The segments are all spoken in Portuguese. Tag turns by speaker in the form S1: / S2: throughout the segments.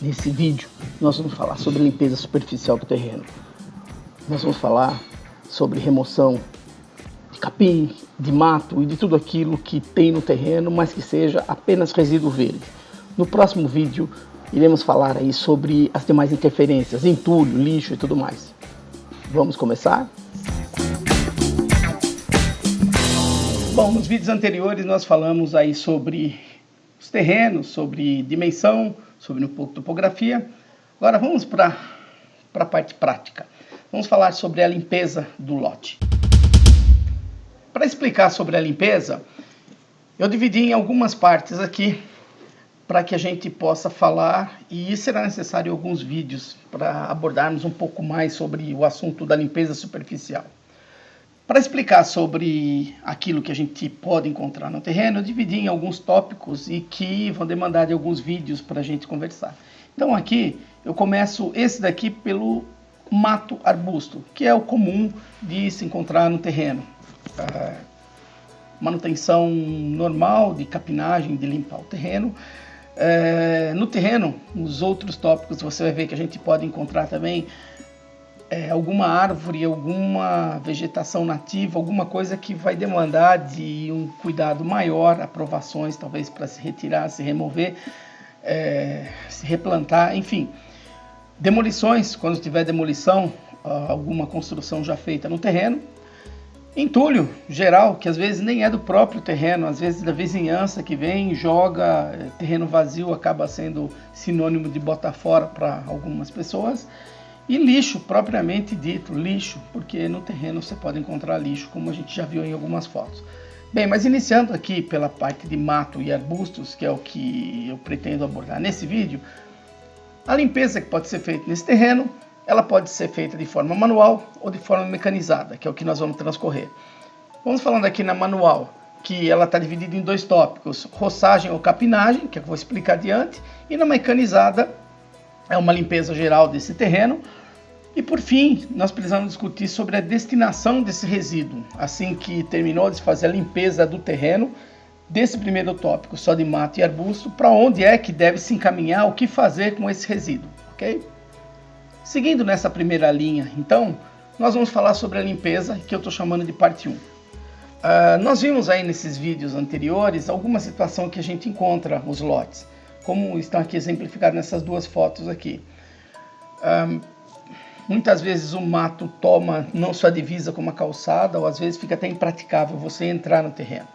S1: Nesse vídeo, nós vamos falar sobre limpeza superficial do terreno. Nós vamos falar sobre remoção de capim, de mato e de tudo aquilo que tem no terreno, mas que seja apenas resíduo verde. No próximo vídeo, iremos falar aí sobre as demais interferências, entulho, lixo e tudo mais. Vamos começar? Bom, nos vídeos anteriores nós falamos aí sobre os terrenos, sobre dimensão, sobre um pouco de topografia. Agora vamos para a parte prática. Vamos falar sobre a limpeza do lote. Para explicar sobre a limpeza, eu dividi em algumas partes aqui para que a gente possa falar, e será necessário alguns vídeos para abordarmos um pouco mais sobre o assunto da limpeza superficial. Para explicar sobre aquilo que a gente pode encontrar no terreno, eu dividi em alguns tópicos e que vão demandar de alguns vídeos para a gente conversar. Então aqui eu começo esse daqui pelo mato arbusto, que é o comum de se encontrar no terreno. Manutenção normal de capinagem, de limpar o terreno. No terreno, nos outros tópicos você vai ver que a gente pode encontrar também alguma árvore, alguma vegetação nativa, alguma coisa que vai demandar de um cuidado maior, aprovações talvez para se retirar, se remover, se replantar, enfim. Demolições, quando tiver demolição, alguma construção já feita no terreno. Entulho geral, que às vezes nem é do próprio terreno, às vezes da vizinhança que vem, joga, terreno vazio acaba sendo sinônimo de botar fora para algumas pessoas. E lixo, propriamente dito, lixo, porque no terreno você pode encontrar lixo, como a gente já viu em algumas fotos. Bem, mas iniciando aqui pela parte de mato e arbustos, que é o que eu pretendo abordar nesse vídeo, a limpeza que pode ser feita nesse terreno, ela pode ser feita de forma manual ou de forma mecanizada, que é o que nós vamos transcorrer. Vamos falando aqui na manual, que ela está dividida em dois tópicos, roçagem ou capinagem, que eu vou explicar adiante, e na mecanizada é uma limpeza geral desse terreno. E por fim, nós precisamos discutir sobre a destinação desse resíduo, assim que terminou de fazer a limpeza do terreno, desse primeiro tópico, só de mato e arbusto, para onde é que deve se encaminhar, o que fazer com esse resíduo, ok? Seguindo nessa primeira linha, então, nós vamos falar sobre a limpeza, que eu estou chamando de parte 1. Nós vimos aí nesses vídeos anteriores alguma situação que a gente encontra os lotes, como estão aqui exemplificados nessas duas fotos aqui. Muitas vezes o mato toma não só a divisa como a calçada, ou às vezes fica até impraticável você entrar no terreno.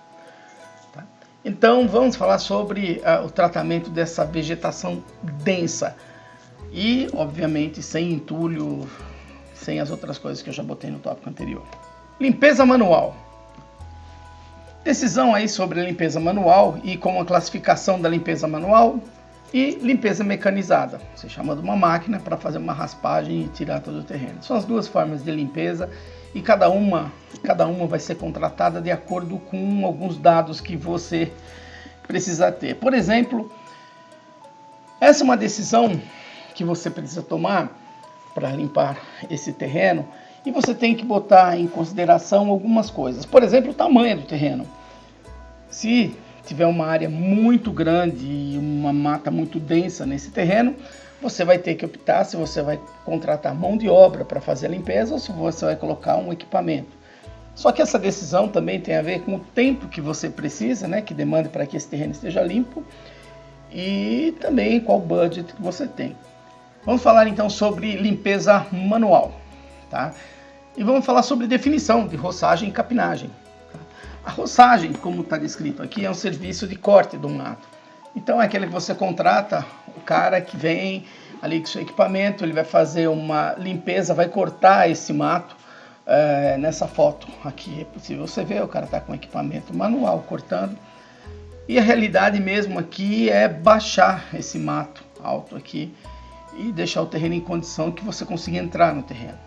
S1: Tá? Então vamos falar sobre o tratamento dessa vegetação densa e, obviamente, sem entulho, sem as outras coisas que eu já botei no tópico anterior. Limpeza manual. Decisão aí sobre a limpeza manual e como a classificação da limpeza manual e limpeza mecanizada. Você chama de uma máquina para fazer uma raspagem e tirar todo o terreno. São as duas formas de limpeza e cada uma vai ser contratada de acordo com alguns dados que você precisa ter. Por exemplo, essa é uma decisão que você precisa tomar para limpar esse terreno e você tem que botar em consideração algumas coisas. Por exemplo, o tamanho do terreno. Se tiver uma área muito grande e uma mata muito densa nesse terreno, você vai ter que optar se você vai contratar mão de obra para fazer a limpeza ou se você vai colocar um equipamento. Só que essa decisão também tem a ver com o tempo que você precisa, né, que demanda para que esse terreno esteja limpo e também qual budget que você tem. Vamos falar então sobre limpeza manual, tá? E vamos falar sobre definição de roçagem e capinagem. A roçagem, como está descrito aqui, é um serviço de corte do mato. Então é aquele que você contrata o cara que vem ali com seu equipamento, ele vai fazer uma limpeza, vai cortar esse mato. Nessa foto aqui é possível você ver, o cara está com equipamento manual cortando. E a realidade mesmo aqui é baixar esse mato alto aqui e deixar o terreno em condição que você consiga entrar no terreno.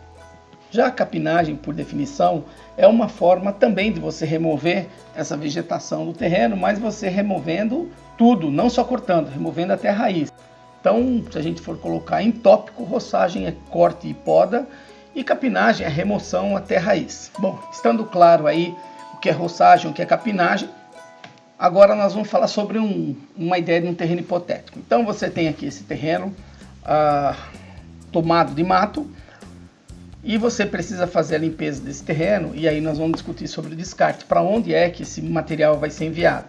S1: Já a capinagem, por definição, é uma forma também de você remover essa vegetação do terreno, mas você removendo tudo, não só cortando, removendo até a raiz. Então, se a gente for colocar em tópico, roçagem é corte e poda e capinagem é remoção até a raiz. Bom, estando claro aí o que é roçagem, o que é capinagem, agora nós vamos falar sobre uma ideia de um terreno hipotético. Então você tem aqui esse terreno, tomado de mato, e você precisa fazer a limpeza desse terreno, e aí nós vamos discutir sobre o descarte, para onde é que esse material vai ser enviado.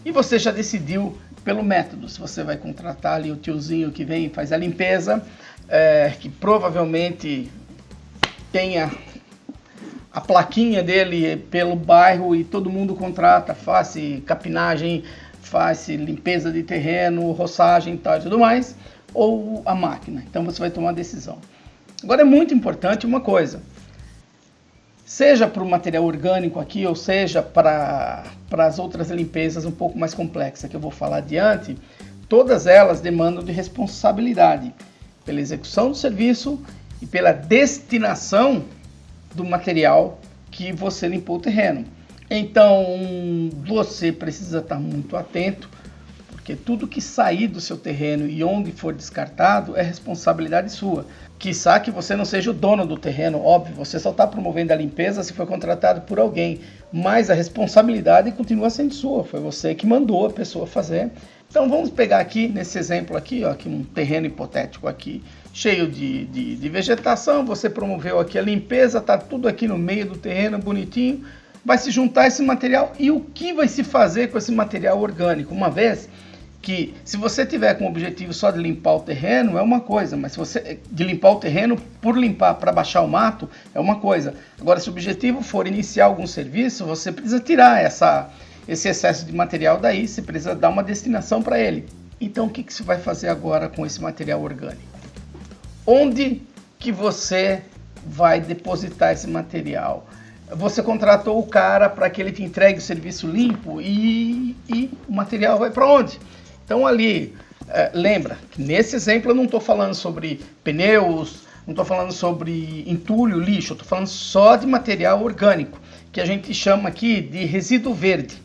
S1: E você já decidiu pelo método, se você vai contratar ali o tiozinho que vem e faz a limpeza, que provavelmente tenha a plaquinha dele pelo bairro e todo mundo contrata, faz capinagem, faz limpeza de terreno, roçagem e tal e tudo mais, ou a máquina. Então você vai tomar uma decisão. Agora é muito importante uma coisa, seja para o material orgânico aqui, ou seja para as outras limpezas um pouco mais complexas que eu vou falar adiante, todas elas demandam de responsabilidade pela execução do serviço e pela destinação do material que você limpou o terreno. Então você precisa estar muito atento, porque tudo que sair do seu terreno e onde for descartado é responsabilidade sua. Quiçá que você não seja o dono do terreno, óbvio, você só está promovendo a limpeza se foi contratado por alguém, mas a responsabilidade continua sendo sua, foi você que mandou a pessoa fazer. Então vamos pegar aqui, nesse exemplo aqui, ó, aqui um terreno hipotético aqui, cheio de vegetação, você promoveu aqui a limpeza, está tudo aqui no meio do terreno, bonitinho, vai se juntar esse material, e o que vai se fazer com esse material orgânico? Uma vez que, se você tiver com o objetivo só de limpar o terreno, é uma coisa, mas se você de limpar o terreno por limpar, para baixar o mato, é uma coisa. Agora, se o objetivo for iniciar algum serviço, você precisa tirar esse excesso de material daí, você precisa dar uma destinação para ele. Então, o que você vai fazer agora com esse material orgânico? Onde que você vai depositar esse material? Você contratou o cara para que ele te entregue o serviço limpo e o material vai para onde? Então ali, lembra que nesse exemplo eu não estou falando sobre pneus, não estou falando sobre entulho, lixo, eu estou falando só de material orgânico, que a gente chama aqui de resíduo verde.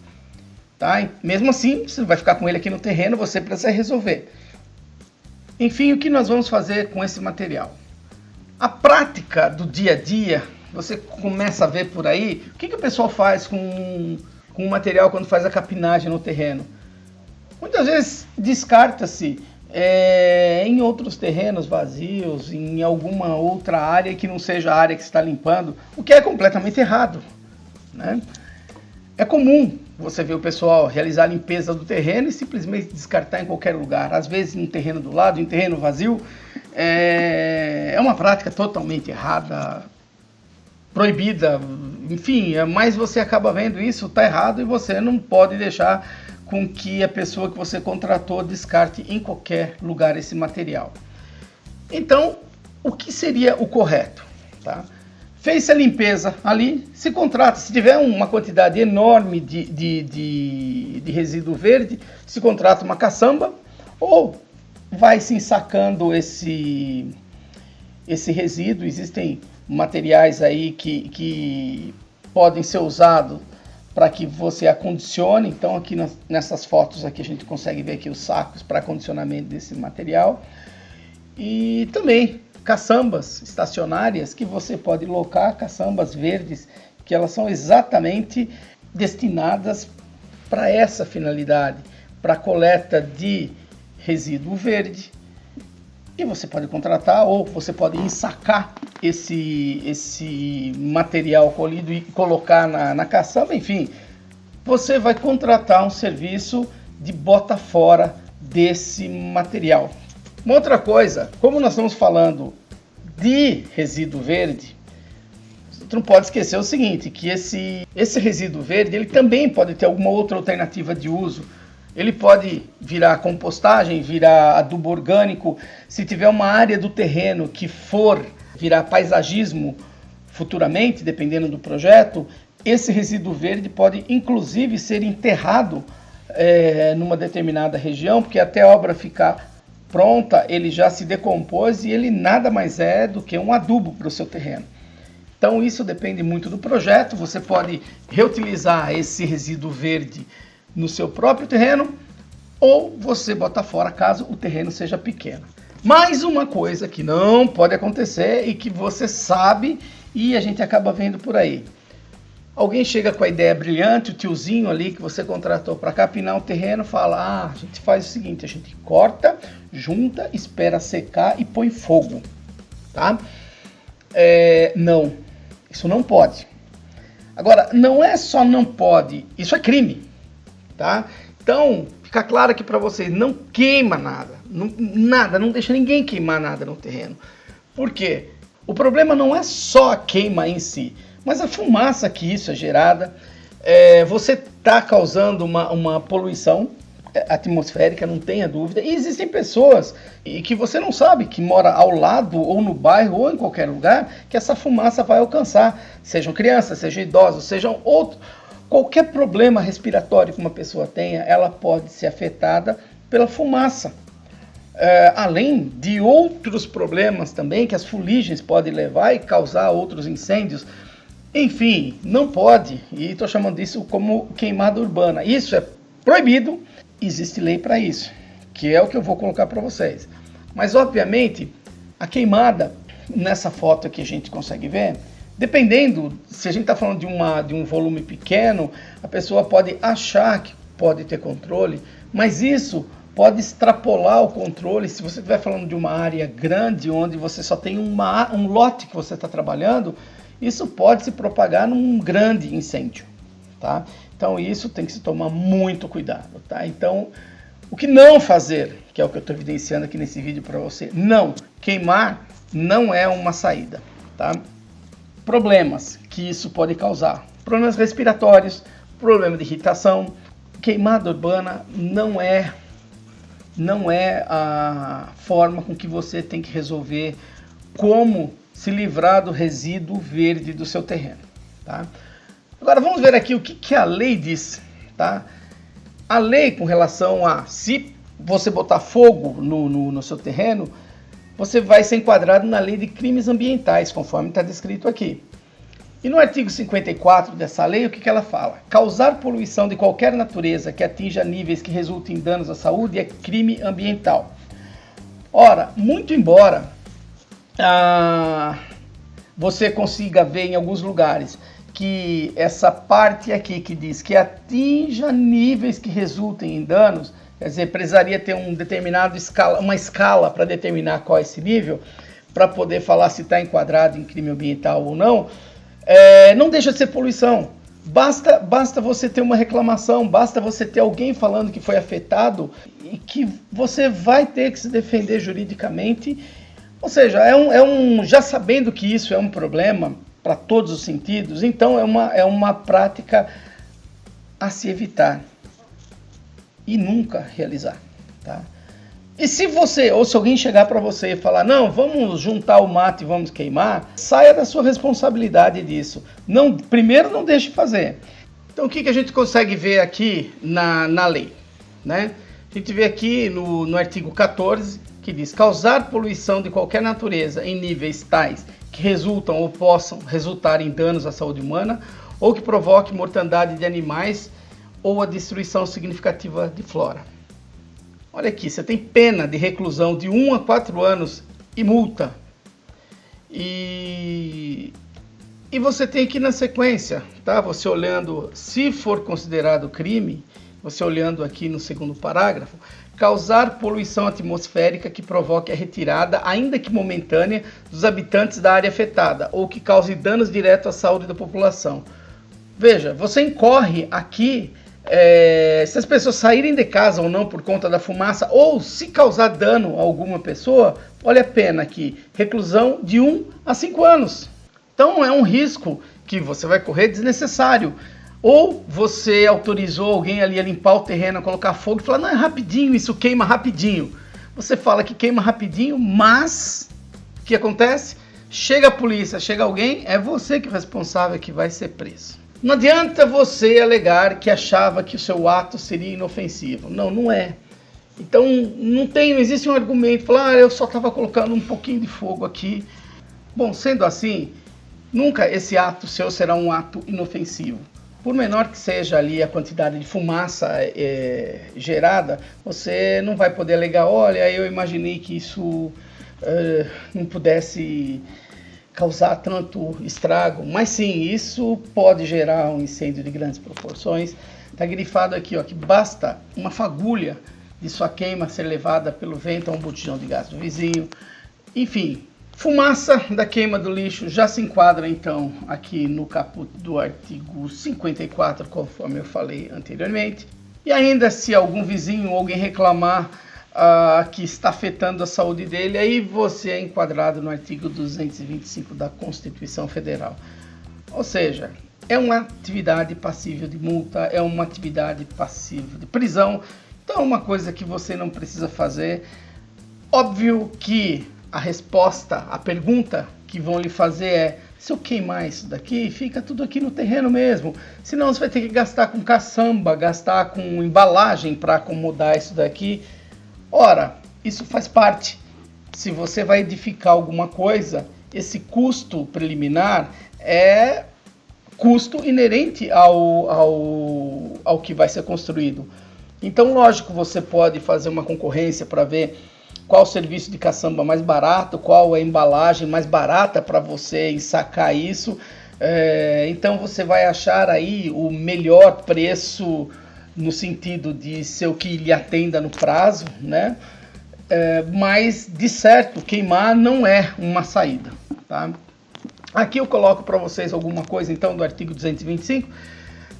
S1: Tá? Mesmo assim, você vai ficar com ele aqui no terreno, você precisa resolver. Enfim, o que nós vamos fazer com esse material? A prática do dia a dia, você começa a ver por aí, o que o pessoal faz com o material quando faz a capinagem no terreno? Muitas vezes descarta-se em outros terrenos vazios, em alguma outra área que não seja a área que está limpando, o que é completamente errado, né? É comum você ver o pessoal realizar a limpeza do terreno e simplesmente descartar em qualquer lugar, às vezes no terreno do lado, em terreno vazio. É uma prática totalmente errada, proibida, enfim, mas você acaba vendo isso, está errado, e você não pode deixar com que a pessoa que você contratou descarte em qualquer lugar esse material. Então, o que seria o correto? Tá? Fez a limpeza ali, se contrata, se tiver uma quantidade enorme de resíduo verde, se contrata uma caçamba, ou vai se ensacando esse resíduo. Existem materiais aí que podem ser usados para que você acondicione. Então aqui nessas fotos aqui a gente consegue ver aqui os sacos para acondicionamento desse material. E também caçambas estacionárias que você pode locar, caçambas verdes, que elas são exatamente destinadas para essa finalidade, para coleta de resíduo verde. E você pode contratar, ou você pode ensacar esse material colhido e colocar na caçamba. Enfim, você vai contratar um serviço de bota fora desse material. Uma outra coisa, como nós estamos falando de resíduo verde, você não pode esquecer o seguinte, que esse resíduo verde ele também pode ter alguma outra alternativa de uso. Ele pode virar compostagem, virar adubo orgânico. Se tiver uma área do terreno que for virar paisagismo futuramente, dependendo do projeto, esse resíduo verde pode inclusive ser enterrado numa determinada região, porque até a obra ficar pronta, ele já se decompôs e ele nada mais é do que um adubo para o seu terreno. Então isso depende muito do projeto. Você pode reutilizar esse resíduo verde no seu próprio terreno, ou você bota fora caso o terreno seja pequeno. Mais uma coisa que não pode acontecer e que você sabe e a gente acaba vendo por aí. Alguém chega com a ideia brilhante, o tiozinho ali que você contratou para capinar o terreno, fala, a gente faz o seguinte, a gente corta, junta, espera secar e põe fogo, tá? Não, isso não pode. Agora, não é só não pode, isso é crime, tá? Então, fica claro aqui para vocês, não queima nada, não deixa ninguém queimar nada no terreno. Por quê? O problema não é só a queima em si, mas a fumaça que isso é gerada, você está causando uma poluição atmosférica, não tenha dúvida. E existem pessoas que você não sabe, que mora ao lado, ou no bairro, ou em qualquer lugar, que essa fumaça vai alcançar. Sejam crianças, sejam idosos, sejam outros. Qualquer problema respiratório que uma pessoa tenha, ela pode ser afetada pela fumaça. Além de outros problemas também, que as fuligens podem levar e causar outros incêndios. Enfim, não pode, e estou chamando isso como queimada urbana. Isso é proibido, existe lei para isso, que é o que eu vou colocar para vocês. Mas, obviamente, a queimada, nessa foto aqui a gente consegue ver, dependendo, se a gente está falando de um volume pequeno, a pessoa pode achar que pode ter controle, mas isso pode extrapolar o controle. Se você estiver falando de uma área grande, onde você só tem um lote que você está trabalhando, isso pode se propagar num grande incêndio, tá? Então isso tem que se tomar muito cuidado, tá? Então, o que não fazer, que é o que eu estou evidenciando aqui nesse vídeo para você, não, queimar não é uma saída, tá? Problemas que isso pode causar, problemas respiratórios, problema de irritação, queimada urbana não é a forma com que você tem que resolver como se livrar do resíduo verde do seu terreno, tá? Agora vamos ver aqui o que a lei diz, tá? A lei com relação a se você botar fogo no seu terreno, você vai ser enquadrado na lei de crimes ambientais, conforme está descrito aqui. E no artigo 54 dessa lei, o que ela fala? Causar poluição de qualquer natureza que atinja níveis que resultem em danos à saúde é crime ambiental. Ora, muito embora você consiga ver em alguns lugares que essa parte aqui que diz que atinja níveis que resultem em danos, quer dizer, precisaria ter uma escala para determinar qual é esse nível, para poder falar se está enquadrado em crime ambiental ou não, não deixa de ser poluição. Basta você ter uma reclamação, basta você ter alguém falando que foi afetado e que você vai ter que se defender juridicamente. Ou seja, já sabendo que isso é um problema para todos os sentidos, então é uma prática a se evitar e nunca realizar, tá? E se alguém chegar para você e falar, não, vamos juntar o mato e vamos queimar, saia da sua responsabilidade disso. Primeiro não deixe fazer. Então o que a gente consegue ver aqui na lei, né? A gente vê aqui no artigo 14, que diz, causar poluição de qualquer natureza em níveis tais que resultam ou possam resultar em danos à saúde humana ou que provoque mortandade de animais ou a destruição significativa de flora. Olha aqui, você tem pena de reclusão de 1 a 4 anos e multa. E você tem aqui na sequência, tá? Você olhando, se for considerado crime, você olhando aqui no segundo parágrafo, causar poluição atmosférica que provoque a retirada, ainda que momentânea, dos habitantes da área afetada, ou que cause danos diretos à saúde da população. Veja, você incorre aqui, se as pessoas saírem de casa ou não por conta da fumaça, ou se causar dano a alguma pessoa, olha a pena aqui, reclusão de 1 a 5 anos. Então é um risco que você vai correr desnecessário. Ou você autorizou alguém ali a limpar o terreno, a colocar fogo e falar, não, é rapidinho, isso queima rapidinho. Você fala que queima rapidinho, mas o que acontece? Chega a polícia, chega alguém, é você que é o responsável que vai ser preso. Não adianta você alegar que achava que o seu ato seria inofensivo. Não, não é. Então não existe um argumento, falar, eu só estava colocando um pouquinho de fogo aqui. Bom, sendo assim, nunca esse ato seu será um ato inofensivo. Por menor que seja ali a quantidade de fumaça gerada, você não vai poder alegar, olha, eu imaginei que isso não pudesse causar tanto estrago, mas sim, isso pode gerar um incêndio de grandes proporções. Está grifado aqui, ó, que basta uma fagulha de sua queima ser levada pelo vento a um botijão de gás do vizinho. Enfim, fumaça da queima do lixo já se enquadra então aqui no caput do artigo 54, conforme eu falei anteriormente. E ainda, se algum vizinho ou alguém reclamar que está afetando a saúde dele, aí você é enquadrado no artigo 225 da Constituição Federal. Ou seja, é uma atividade passível de multa, é uma atividade passível de prisão, então é uma coisa que você não precisa fazer. Óbvio que a resposta, a pergunta que vão lhe fazer é: se eu queimar isso daqui, fica tudo aqui no terreno mesmo, senão você vai ter que gastar com caçamba, gastar com embalagem para acomodar isso daqui. Ora, isso faz parte. Se você vai edificar alguma coisa, esse custo preliminar é custo inerente ao que vai ser construído. Então, lógico, você pode fazer uma concorrência para ver qual o serviço de caçamba mais barato, qual a embalagem mais barata para você ensacar isso. Então, você vai achar aí o melhor preço no sentido de ser o que lhe atenda no prazo, né? Mas, de certo, queimar não é uma saída, tá? Aqui eu coloco para vocês alguma coisa, então, do artigo 225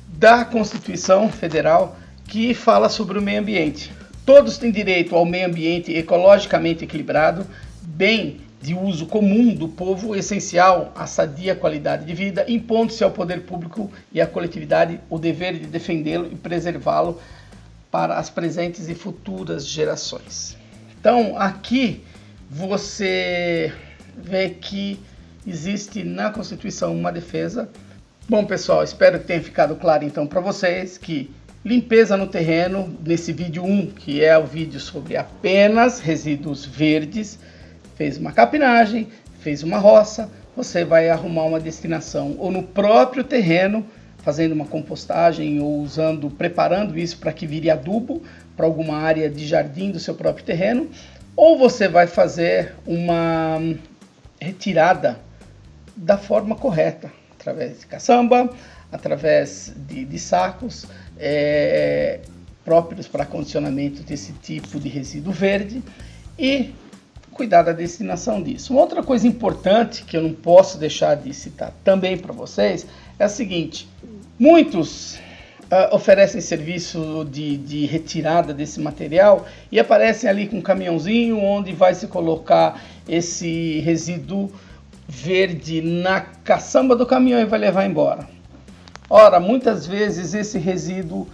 S1: da Constituição Federal, que fala sobre o meio ambiente. Todos têm direito ao meio ambiente ecologicamente equilibrado, bem de uso comum do povo, essencial à sadia qualidade de vida, impondo-se ao poder público e à coletividade o dever de defendê-lo e preservá-lo para as presentes e futuras gerações. Então, aqui você vê que existe na Constituição uma defesa. Bom, pessoal, espero que tenha ficado claro então para vocês que limpeza no terreno, nesse vídeo 1, que é o vídeo sobre apenas resíduos verdes, fez uma capinagem, fez uma roça, você vai arrumar uma destinação ou no próprio terreno, fazendo uma compostagem ou preparando isso para que vire adubo para alguma área de jardim do seu próprio terreno, ou você vai fazer uma retirada da forma correta, através de caçamba, através de sacos próprios para condicionamento desse tipo de resíduo verde e cuidar da destinação disso. Uma outra coisa importante que eu não posso deixar de citar também para vocês é a seguinte: muitos oferecem serviço de retirada desse material e aparecem ali com um caminhãozinho onde vai se colocar esse resíduo verde na caçamba do caminhão e vai levar embora. Ora, muitas vezes esse resíduo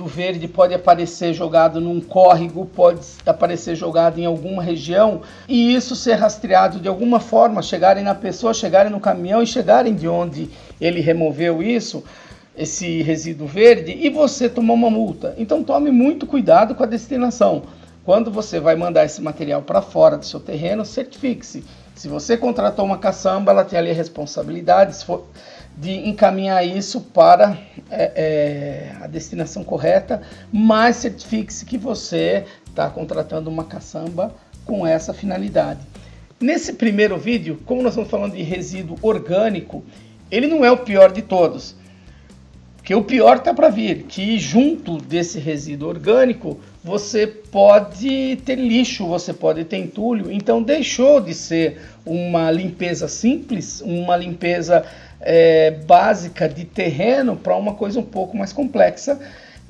S1: verde pode aparecer jogado num córrego, pode aparecer jogado em alguma região e isso ser rastreado de alguma forma, chegarem na pessoa, chegarem no caminhão e chegarem de onde ele removeu esse resíduo verde e você tomar uma multa. Então tome muito cuidado com a destinação. Quando você vai mandar esse material para fora do seu terreno, certifique-se. Se você contratou uma caçamba, ela tem ali a responsabilidade de encaminhar isso para a destinação correta, mas certifique-se que você está contratando uma caçamba com essa finalidade. Nesse primeiro vídeo, como nós estamos falando de resíduo orgânico, ele não é o pior de todos, porque o pior está para vir, que junto desse resíduo orgânico você pode ter lixo, você pode ter entulho, então deixou de ser uma limpeza simples, uma limpeza básica de terreno para uma coisa um pouco mais complexa,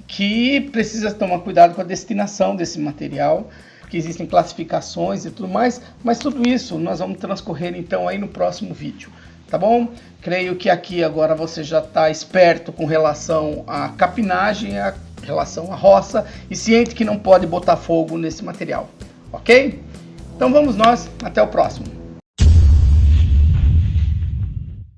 S1: que precisa tomar cuidado com a destinação desse material, que existem classificações e tudo mais, mas tudo isso nós vamos transcorrer então aí no próximo vídeo, tá bom? Creio que aqui agora você já está esperto com relação à capinagem, a relação à roça e ciente que não pode botar fogo nesse material, ok? Então vamos nós, até o próximo.